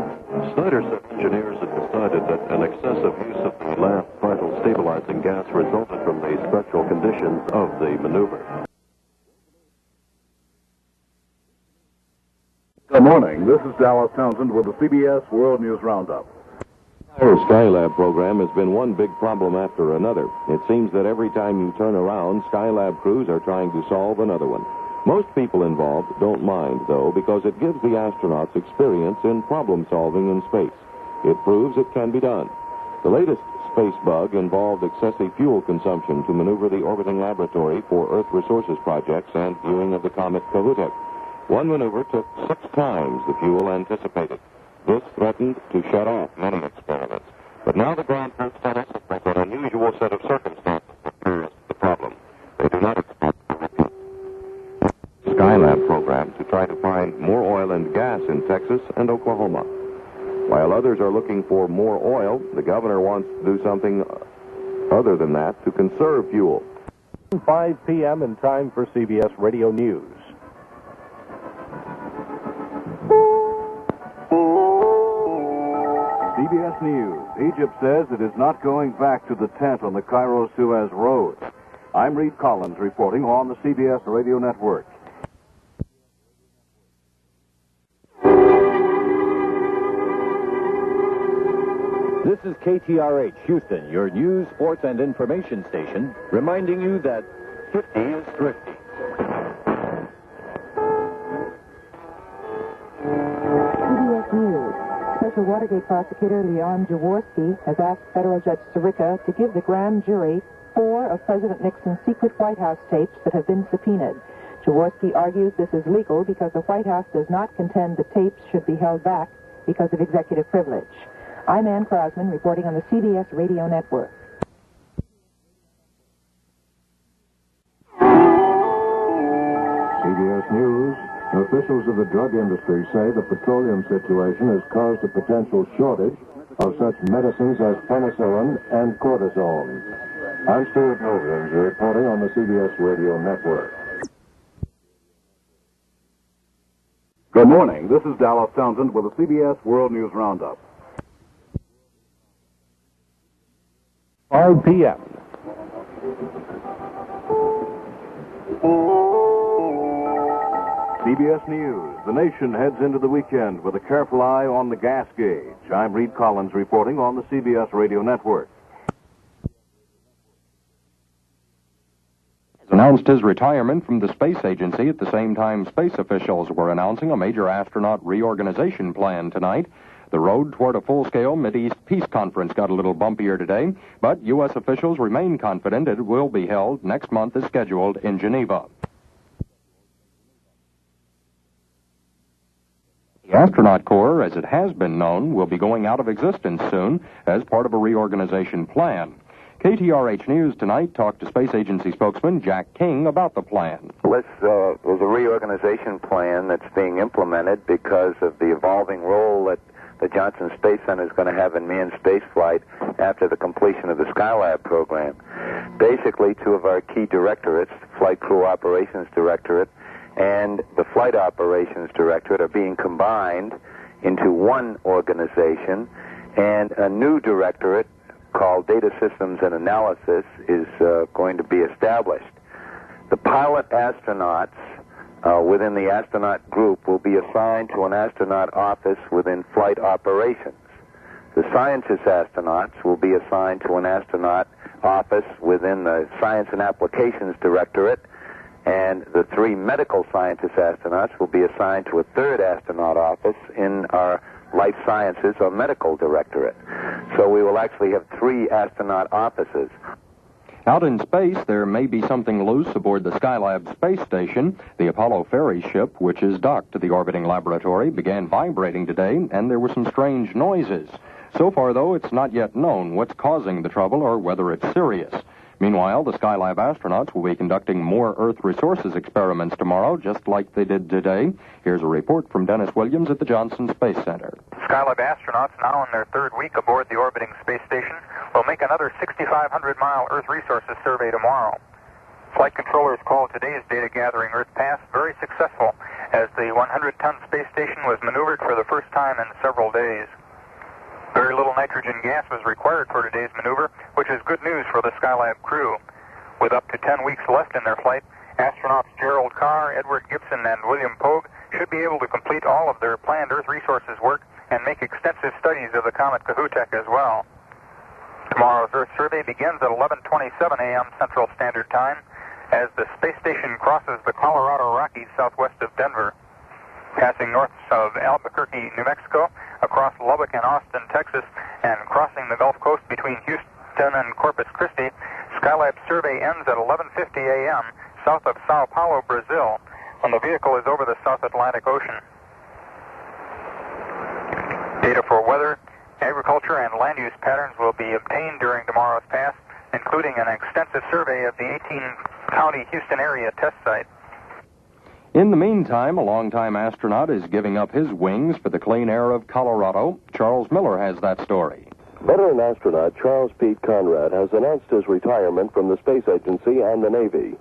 Snyder said engineers had decided that an excessive use of the lab vital stabilizing gas resulted from the structural conditions of the maneuver. Good morning. This is Dallas Townsend with the CBS World News Roundup. Our Skylab program has been one big problem after another. It seems that every time you turn around, Skylab crews are trying to solve another one. Most people involved don't mind, though, because it gives the astronauts experience in problem solving in space. It proves it can be done. The latest space bug involved excessive fuel consumption to maneuver the orbiting laboratory for Earth resources projects and viewing of the comet Kohoutek. One maneuver took 6 times the fuel anticipated. This threatened to shut off many experiments. But now the ground troops tell us that there's an unusual set of circumstances that cures the problem. They do not expect to repeat the Skylab program to try to find more oil and gas in Texas and Oklahoma. While others are looking for more oil, the governor wants to do something other than that to conserve fuel. 5 p.m. in time for CBS Radio News. CBS News. Egypt says it is not going back to the tent on the Cairo-Suez Road. I'm Reed Collins reporting on the CBS Radio Network. This is KTRH Houston, your news, sports, and information station, reminding you that 50 is thrifty. CBS News. Special Watergate prosecutor Leon Jaworski has asked federal judge Sirica to give the grand jury 4 of President Nixon's secret White House tapes that have been subpoenaed. Jaworski argues this is legal because the White House does not contend the tapes should be held back because of executive privilege. I'm Ann Krasman reporting on the CBS Radio Network. CBS News. Officials of the drug industry say the petroleum situation has caused a potential shortage of such medicines as penicillin and cortisone. I'm Stuart Novins reporting on the CBS Radio Network. Good morning. This is Dallas Townsend with the CBS World News Roundup. 5 p.m. CBS News. The nation heads into the weekend with a careful eye on the gas gauge. I'm Reed Collins reporting on the CBS Radio Network. Announced his retirement from the space agency at the same time space officials were announcing a major astronaut reorganization plan tonight. The road toward a full-scale Mideast peace conference got a little bumpier today, but U.S. officials remain confident it will be held next month as scheduled in Geneva. The Astronaut Corps, as it has been known, will be going out of existence soon as part of a reorganization plan. KTRH News tonight talked to Space Agency spokesman Jack King about the plan. This is a reorganization plan that's being implemented because of the evolving role that the Johnson Space Center is going to have in manned spaceflight after the completion of the Skylab program. Basically, 2 of our key directorates, Flight Crew Operations Directorate and the Flight Operations Directorate, are being combined into one organization, and a new directorate called Data Systems and Analysis is going to be established. The pilot astronauts within the astronaut group will be assigned to an astronaut office within Flight Operations. The scientist astronauts will be assigned to an astronaut office within the Science and Applications Directorate, and the 3 medical scientist astronauts will be assigned to a 3rd astronaut office in our Life Sciences or Medical Directorate. So we will actually have 3 astronaut offices. Out in space, there may be something loose aboard the Skylab space station. The Apollo ferry ship, which is docked to the orbiting laboratory, began vibrating today, and there were some strange noises. So far, though, it's not yet known what's causing the trouble or whether it's serious. Meanwhile, the Skylab astronauts will be conducting more Earth resources experiments tomorrow, just like they did today. Here's a report from Dennis Williams at the Johnson Space Center. Skylab astronauts, now in their 3rd week aboard the orbiting space station, will make another 6,500-mile Earth resources survey tomorrow. Flight controllers call today's data-gathering Earth pass very successful, as the 100-ton space station was maneuvered for the first time in several days. Very little nitrogen gas was required for today's maneuver, which is good news for the Skylab crew. With up to 10 weeks left in their flight, astronauts Gerald Carr, Edward Gibson, and William Pogue should be able to complete all all of their planned Earth resources work and make extensive studies of the comet Kohoutek as well. Tomorrow's Earth survey begins at 11:27 a.m. Central Standard Time as the space station crosses the Colorado Rockies southwest of Denver. Passing north of Albuquerque, New Mexico, across Lubbock and Austin, Texas, and crossing the Gulf Coast between Houston and Corpus Christi, Skylab's survey ends at 11:50 a.m. south of Sao Paulo, Brazil, when the vehicle is over the South Atlantic Ocean. Data for weather, agriculture, and land use patterns will be obtained during tomorrow's pass, including an extensive survey of the 18-county Houston area test site. In the meantime, a longtime astronaut is giving up his wings for the clean air of Colorado. Charles Miller has that story. Veteran astronaut Charles Pete Conrad has announced his retirement from the Space Agency and the Navy.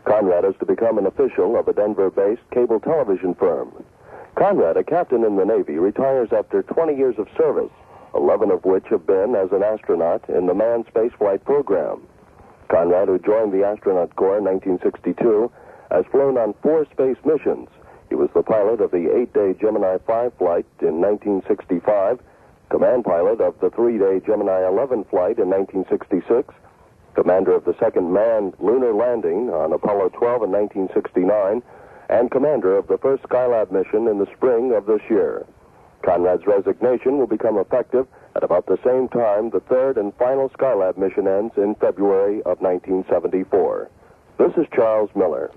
Conrad is to become an official of a Denver-based cable television firm. Conrad, a captain in the Navy, retires after 20 years of service, 11 of which have been as an astronaut in the manned spaceflight program. Conrad, who joined the Astronaut Corps in 1962, has flown on 4 space missions. He was the pilot of the 8-day Gemini 5 flight in 1965, command pilot of the 3-day Gemini 11 flight in 1966, commander of the second manned lunar landing on Apollo 12 in 1969, and commander of the first Skylab mission in the spring of this year. Conrad's resignation will become effective at about the same time the third and final Skylab mission ends in February of 1974. This is Charles Miller.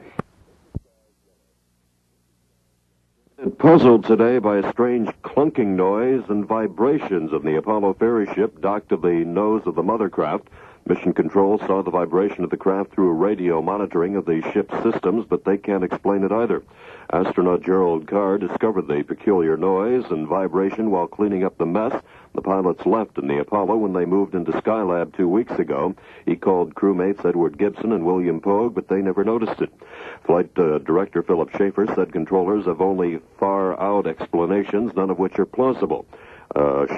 Puzzled today by a strange clunking noise and vibrations of the Apollo ferry ship docked to the nose of the mother craft. Mission Control saw the vibration of the craft through radio monitoring of the ship's systems, but they can't explain it either. Astronaut Gerald Carr discovered the peculiar noise and vibration while cleaning up the mess the pilots left in the Apollo when they moved into Skylab 2 weeks ago. He called crewmates Edward Gibson and William Pogue, but they never noticed it. Flight Director Philip Schaefer said controllers have only far-out explanations, none of which are plausible.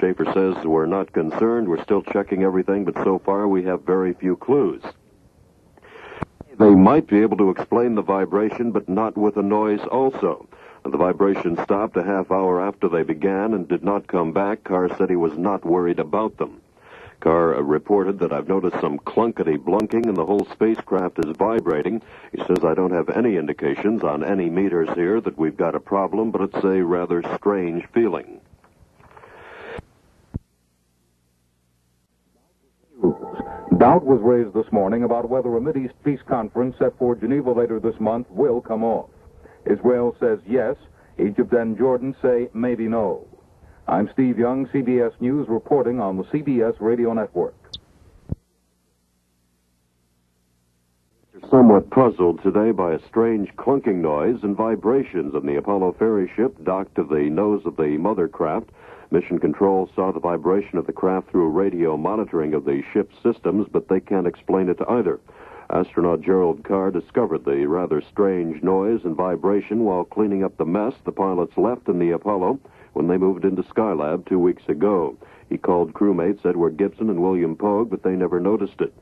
Schaefer says we're not concerned, we're still checking everything, but so far we have very few clues. They might be able to explain the vibration, but not with a noise also. The vibration stopped a half hour after they began and did not come back. Carr said he was not worried about them. Carr reported that I've noticed some clunkety blunking and the whole spacecraft is vibrating. He says I don't have any indications on any meters here that we've got a problem, but it's a rather strange feeling. Doubt was raised this morning about whether a Mideast peace conference set for Geneva later this month will come off. Israel says yes. Egypt and Jordan say maybe no. I'm Steve Young, CBS News, reporting on the CBS Radio Network. Somewhat puzzled today by a strange clunking noise and vibrations on the Apollo ferry ship docked to the nose of the mother craft. Mission Control saw the vibration of the craft through radio monitoring of the ship's systems, but they can't explain it either. Astronaut Gerald Carr discovered the rather strange noise and vibration while cleaning up the mess the pilots left in the Apollo when they moved into Skylab 2 weeks ago. He called crewmates Edward Gibson and William Pogue, but they never noticed it.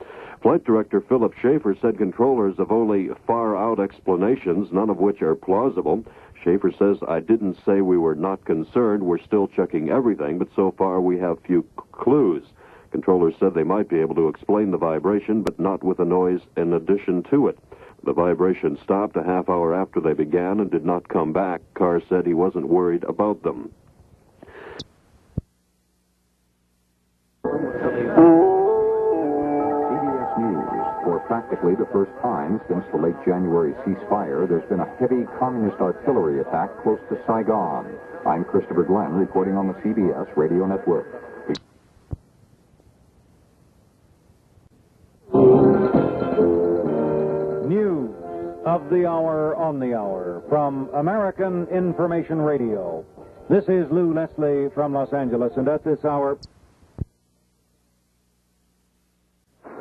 Flight Director Philip Schaefer said controllers have only far-out explanations, none of which are plausible. Schaefer says, I didn't say we were not concerned. We're still checking everything, but so far we have few clues. Controllers said they might be able to explain the vibration, but not with a noise in addition to it. The vibration stopped a half hour after they began and did not come back. Carr said he wasn't worried about them. For practically the first time since the late January ceasefire, there's been a heavy communist artillery attack close to Saigon. I'm Christopher Glenn, reporting on the CBS Radio Network. News of the hour on the hour from American Information Radio. This is Lou Leslie from Los Angeles, and at this hour...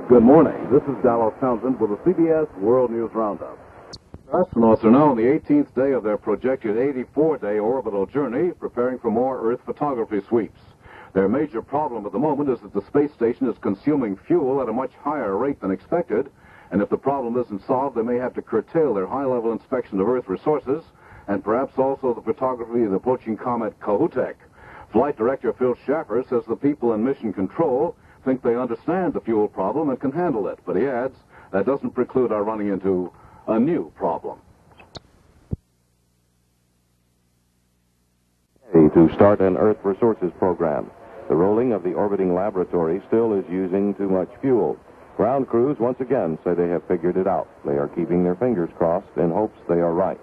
Good morning. This is Dallas Townsend with the CBS World News Roundup. Astronauts are now on the 18th day of their projected 84-day orbital journey, preparing for more Earth photography sweeps. Their major problem at the moment is that the space station is consuming fuel at a much higher rate than expected, and if the problem isn't solved, they may have to curtail their high-level inspection of Earth resources and perhaps also the photography of the approaching comet Kohoutek. Flight Director Phil Schaffer says the people in Mission Control think they understand the fuel problem and can handle it, but he adds that doesn't preclude our running into a new problem. To start an Earth Resources program. The rolling of the orbiting laboratory still is using too much fuel. Ground crews once again say they have figured it out. They are keeping their fingers crossed in hopes they are right.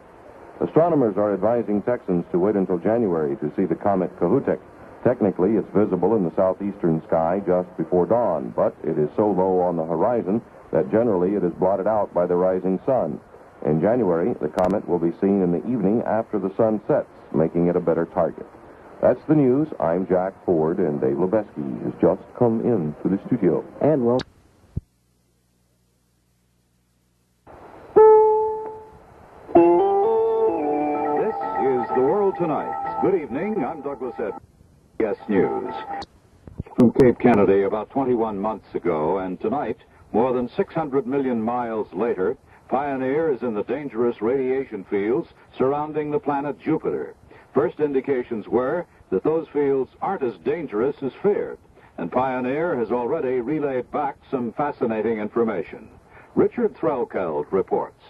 Astronomers are advising Texans to wait until January to see the comet Kohoutek. Technically, it's visible in the southeastern sky just before dawn, but it is so low on the horizon that generally it is blotted out by the rising sun. In January, the comet will be seen in the evening after the sun sets, making it a better target. That's the news. I'm Jack Ford, and Dave Lebeski has just come in to the studio. And well... This is The World Tonight. Good evening. I'm Douglas Edwards. Yes, News. From Cape Kennedy about 21 months ago, and tonight, more than 600 million miles later, Pioneer is in the dangerous radiation fields surrounding the planet Jupiter. First indications were that those fields aren't as dangerous as feared, and Pioneer has already relayed back some fascinating information. Richard Threlkeld reports.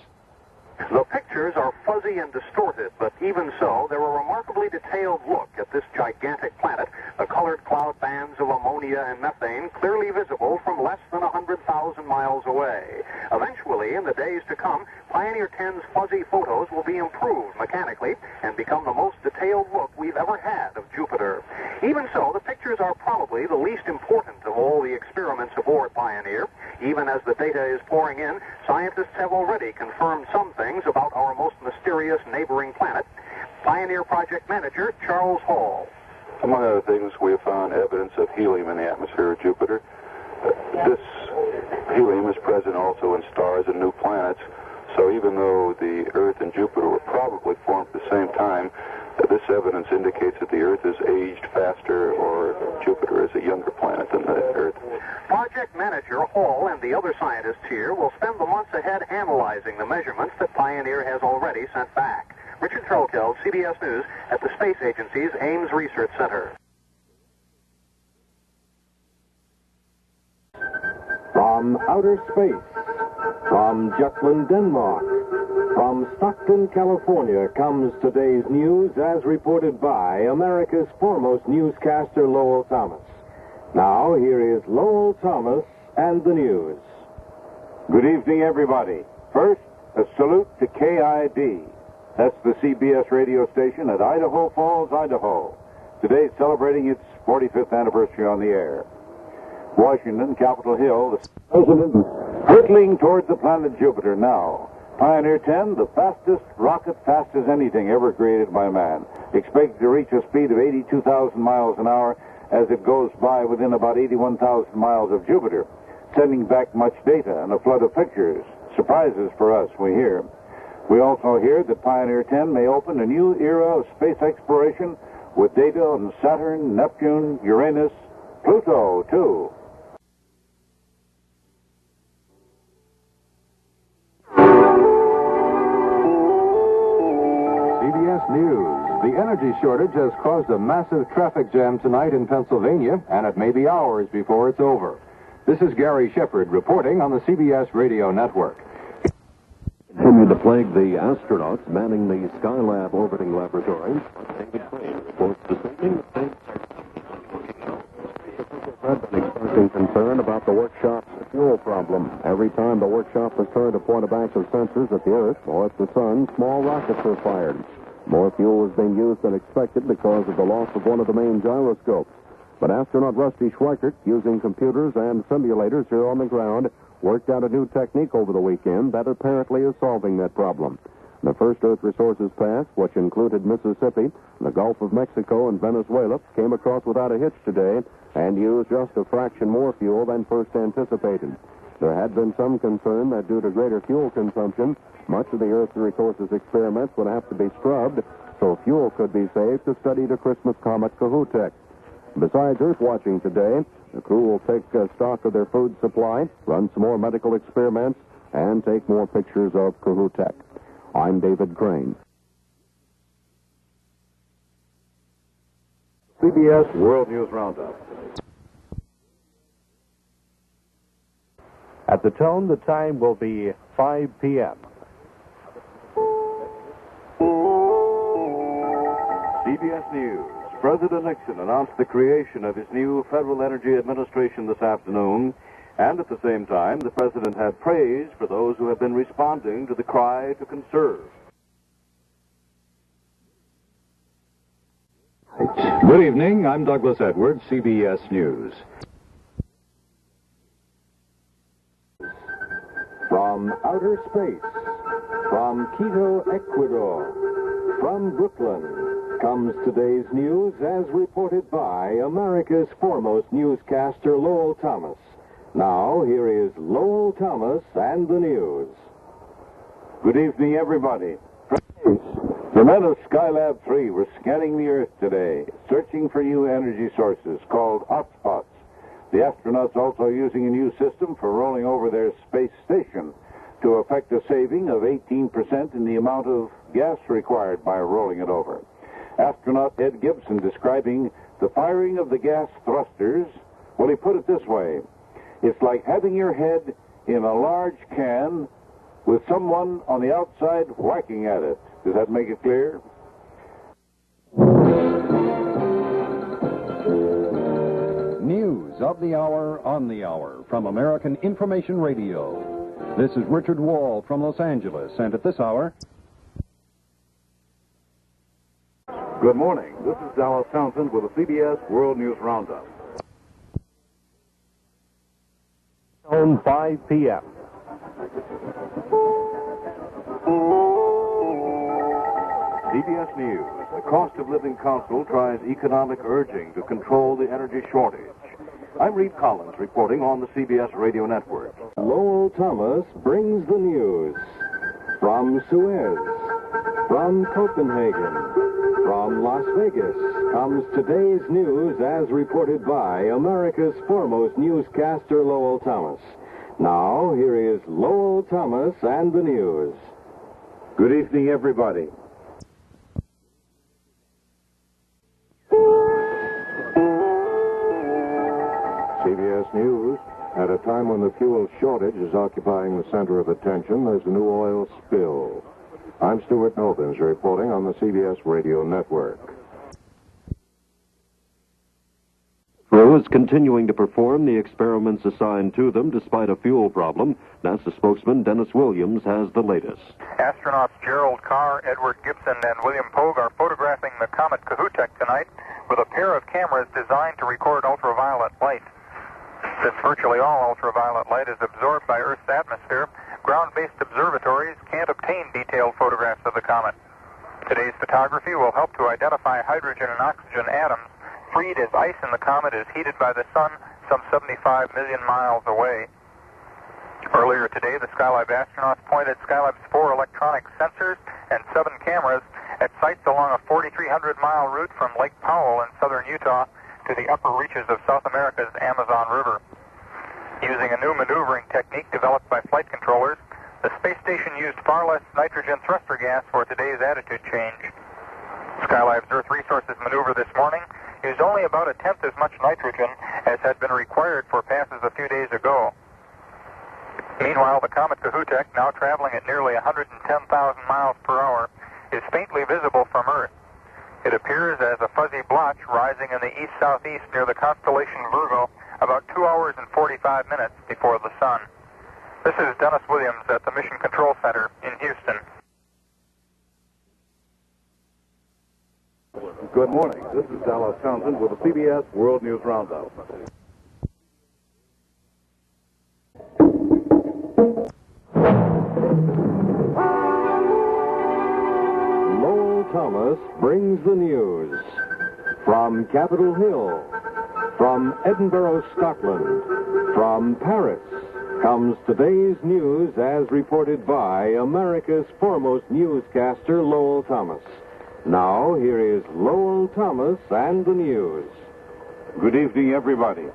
The pictures are fuzzy and distorted, but even so, they're a remarkably detailed look at this gigantic planet, the colored cloud bands of ammonia and methane clearly visible from less than 100,000 miles away. Eventually, in the days to come, Pioneer 10's fuzzy photos will be improved mechanically and become the most detailed look we've ever had of Jupiter. Even so, the pictures are probably the least important of all the experiments aboard Pioneer. Even as the data is pouring in, scientists have already confirmed some things about our most mysterious neighboring planet. Pioneer Project Manager Charles Hall. Among other things, we have found evidence of helium in the atmosphere of Jupiter. This helium is present also in stars and new planets, so even though the Earth and Jupiter were probably formed at the same time, this evidence indicates that the Earth has aged faster, or Jupiter is a younger planet than the Earth. Project Manager Hall and the other scientists here will spend the months ahead analyzing the measurements that Pioneer has already sent back. Richard Threlkeld, CBS News, at the Space Agency's Ames Research Center. From outer space, from Jutland, Denmark, from Stockton, California, comes today's news as reported by America's foremost newscaster, Lowell Thomas. Now, here is Lowell Thomas and the news. Good evening, everybody. First, a salute to KID. That's the CBS radio station at Idaho Falls, Idaho. Today, celebrating its 45th anniversary on the air. Washington, Capitol Hill, the president is hurtling toward the planet Jupiter now. Pioneer 10, the fastest rocket, fast as anything ever created by man, expected to reach a speed of 82,000 miles an hour as it goes by within about 81,000 miles of Jupiter, sending back much data and a flood of pictures. Surprises for us, we hear. We also hear that Pioneer 10 may open a new era of space exploration with data on Saturn, Neptune, Uranus, Pluto, too. CBS News. The energy shortage has caused a massive traffic jam tonight in Pennsylvania, and it may be hours before it's over. This is Gary Shepard reporting on the CBS Radio Network. Continue to plague the astronauts manning the Skylab orbiting laboratory. David Crane reports the sinking. Have been expressing concern about the workshop's fuel problem. Every time the workshop was turned to point a bank of sensors at the Earth or at the Sun, small rockets were fired. More fuel was being used than expected because of the loss of one of the main gyroscopes. But astronaut Rusty Schweikert, using computers and simulators here on the ground, worked out a new technique over the weekend that apparently is solving that problem. The first Earth Resources pass, which included Mississippi, the Gulf of Mexico, and Venezuela, came across without a hitch today and used just a fraction more fuel than first anticipated. There had been some concern that due to greater fuel consumption, much of the Earth Resources experiments would have to be scrubbed so fuel could be saved to study the Christmas comet Kohoutek. Besides Earth watching today, the crew will take stock of their food supply, run some more medical experiments, and take more pictures of Kohoutek. I'm David Crane. CBS World News Roundup. At the tone, the time will be 5 p.m. CBS News. President Nixon announced the creation of his new Federal Energy Administration this afternoon, and at the same time, the president had praise for those who have been responding to the cry to conserve. Good evening. I'm Douglas Edwards, CBS News. From outer space, from Quito, Ecuador, from Brooklyn, comes today's news as reported by America's foremost newscaster, Lowell Thomas. Now, here is Lowell Thomas and the news. Good evening, everybody. The men of Skylab 3 were scanning the Earth today, searching for new energy sources called hotspots. The astronauts also using a new system for rolling over their space station to effect a saving of 18% in the amount of gas required by rolling it over. Astronaut Ed Gibson describing the firing of the gas thrusters, well, he put it this way: it's like having your head in a large can with someone on the outside whacking at it. Does that make it clear? News of the hour, on the hour, from American Information Radio. This is Richard Wall from Los Angeles, and at this hour... Good morning. This is Dallas Townsend with the CBS World News Roundup. On 5 p.m. CBS News. The Cost of Living Council tries economic urging to control the energy shortage. I'm Reed Collins reporting on the CBS Radio Network. Lowell Thomas brings the news. From Suez, from Copenhagen, from Las Vegas comes today's news as reported by America's foremost newscaster, Lowell Thomas. Now, here is Lowell Thomas and the news. Good evening, everybody. CBS News. At a time when the fuel shortage is occupying the center of attention, there's a new oil spill. I'm Stuart Novins reporting on the CBS Radio Network. Crew is continuing to perform the experiments assigned to them despite a fuel problem. NASA spokesman Dennis Williams has the latest. Astronauts Gerald Carr, Edward Gibson, and William Pogue are photographing the comet Kohoutek tonight with a pair of cameras designed to record ultraviolet light. Since virtually all ultraviolet light is absorbed by Earth's atmosphere, ground-based observatories can't obtain detailed photographs of the comet. Today's photography will help to identify hydrogen and oxygen atoms freed as ice in the comet is heated by the sun some 75 million miles away. Earlier today, the Skylab astronauts pointed Skylab's 4 electronic sensors and 7 cameras at sites along a 4,300-mile route from Lake Powell in southern Utah to the upper reaches of South America's Amazon River. Using a new maneuvering technique developed by flight controllers, the space station used far less nitrogen thruster gas for today's attitude change. Skylab's Earth Resources maneuver this morning used only about a tenth as much nitrogen as had been required for passes a few days ago. Meanwhile, the comet Kohoutek, now traveling at nearly 110,000 miles per hour, is faintly visible from Earth. It appears as a fuzzy blotch rising in the east-southeast near the constellation Virgo about 2 hours and 45 minutes before the sun. This is Dennis Williams at the Mission Control Center in Houston. Good morning. This is Dallas Townsend with the CBS World News Roundup. Lowell Thomas brings the news. From Capitol Hill, from Edinburgh, Scotland, from Paris, comes today's news as reported by America's foremost newscaster, Lowell Thomas. Now, here is Lowell Thomas and the news. Good evening, everybody.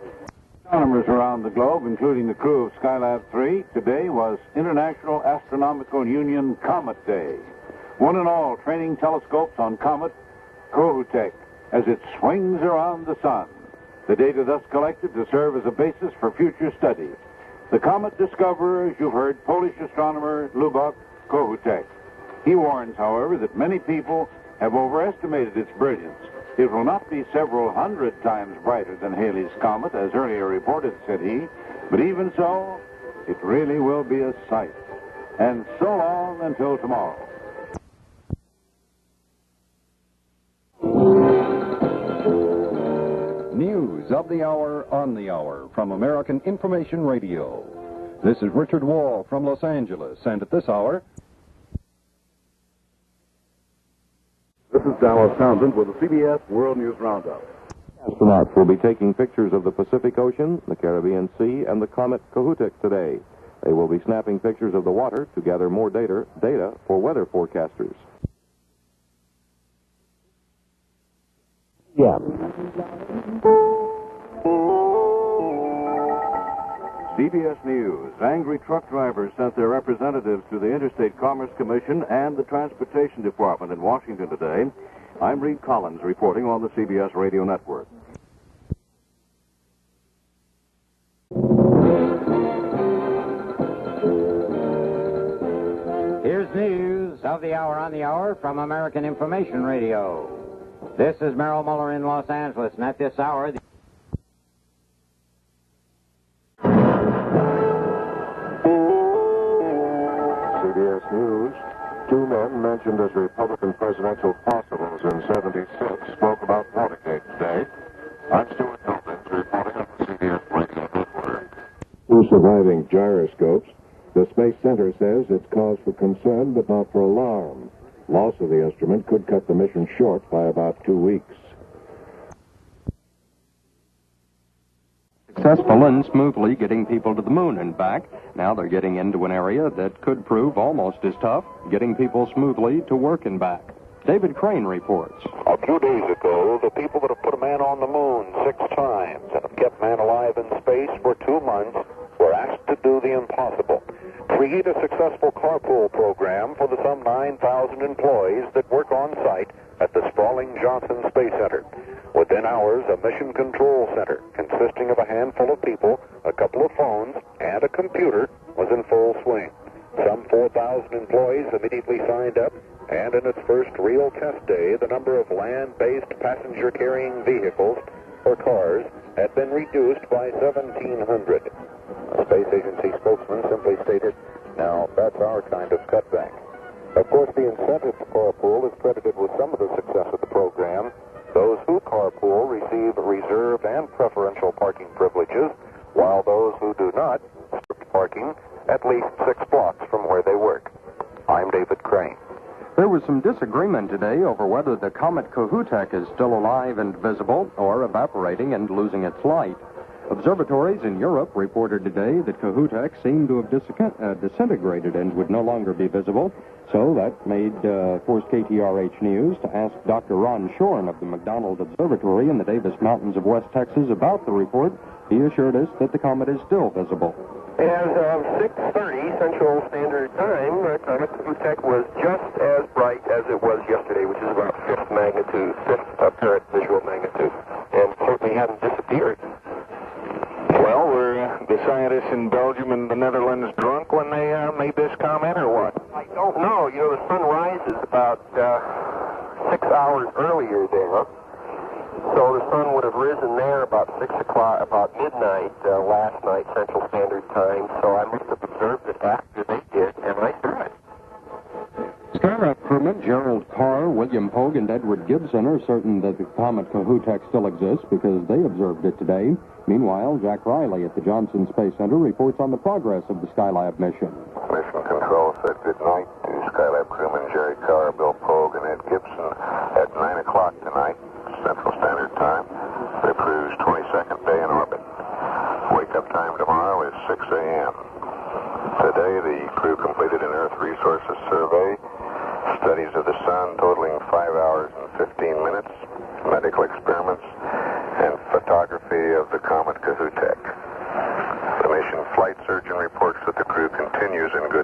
Astronomers around the globe, including the crew of Skylab 3, today was International Astronomical Union Comet Day. One and all training telescopes on comet Kohoutek as it swings around the sun. The data thus collected to serve as a basis for future study. The comet discoverer, as you've heard, Polish astronomer Lubok Kohoutek. He warns, however, that many people have overestimated its brilliance. It will not be several hundred times brighter than Halley's Comet, as earlier reported, said he, but even so, it really will be a sight. And so long until tomorrow. News of the hour on the hour from American Information Radio. This is Richard Wall from Los Angeles, and at this hour... This is Dallas Townsend with the CBS World News Roundup. Astronauts will be taking pictures of the Pacific Ocean, the Caribbean Sea, and the comet Kohoutek today. They will be snapping pictures of the water to gather more data for weather forecasters. Yeah. CBS News. Angry truck drivers sent their representatives to the Interstate Commerce Commission and the Transportation Department in Washington today. I'm Reed Collins reporting on the CBS Radio Network. Here's news of the hour on the hour from American Information Radio. This is Merrill Muller in Los Angeles, and at this hour... CBS News. Two men mentioned as Republican presidential possibles in '76 spoke about Watergate today. I'm Stuart Novins reporting on the CBS Radio Network. Two surviving gyroscopes. The Space Center says it's cause for concern but not for alarm. Loss of the instrument could cut the mission short by about 2 weeks. Successful in smoothly getting people to the moon and back. Now they're getting into an area that could prove almost as tough, getting people smoothly to work and back. David Crane reports. A few days ago, the people that have put a man on the moon 6 times and have kept man alive in space for 2 months were asked to do the impossible. Create a successful carpool program for the some 9,000 employees that work on site at the sprawling Johnson Space Center. Within hours, a mission control center consisting of a handful of people, a couple of phones, and a computer was in full swing. Some 4,000 employees immediately signed up, and in its first real test day, the number of land-based passenger-carrying vehicles, or cars, had been reduced by 1,700. A space agency spokesman simply stated, "Now, that's our kind of cutback." Of course, the incentive to carpool is credited with some of the success of the program. Those who carpool receive reserved and preferential parking privileges, while those who do not, strict parking at least 6 blocks from where they work. I'm David Crane. There was some disagreement today over whether the comet Kohoutek is still alive and visible or evaporating and losing its light. Observatories in Europe reported today that Kohoutek seemed to have disintegrated and would no longer be visible. So that forced KTRH News to ask Dr. Ron Shorn of the McDonald Observatory in the Davis Mountains of West Texas about the report. He assured us that the comet is still visible. As of 6:30 Central Standard Time, the comet Kohoutek was just as bright as it was yesterday, which is about 5th apparent visual magnitude, and certainly hadn't disappeared. Well, were the scientists in Belgium and the Netherlands drunk when they made this comment, or what? I don't know. You know, the sun rises about 6 hours earlier there. So the sun would have risen there about 6 o'clock, about midnight last night, Central Standard Time. So I must have observed it after they did, and I saw it. Skylab crewmen Gerald Carr, William Pogue, and Edward Gibson are certain that the comet Kohoutek still exists because they observed it today. Meanwhile, Jack Riley at the Johnson Space Center reports on the progress of the Skylab mission. Mission Control said good night to Skylab crewmen Jerry Carr, Bill Pogue, and Ed Gibson at 9 o'clock tonight, Central Standard Time. Their crew's 22nd day in orbit. Wake-up time tomorrow is 6 a.m. Today, the crew completed an Earth Resources Survey, studies of the sun totaling 5 hours and 15 minutes, medical experiments, and photography of the comet Kohoutek. The mission flight surgeon reports that the crew continues in good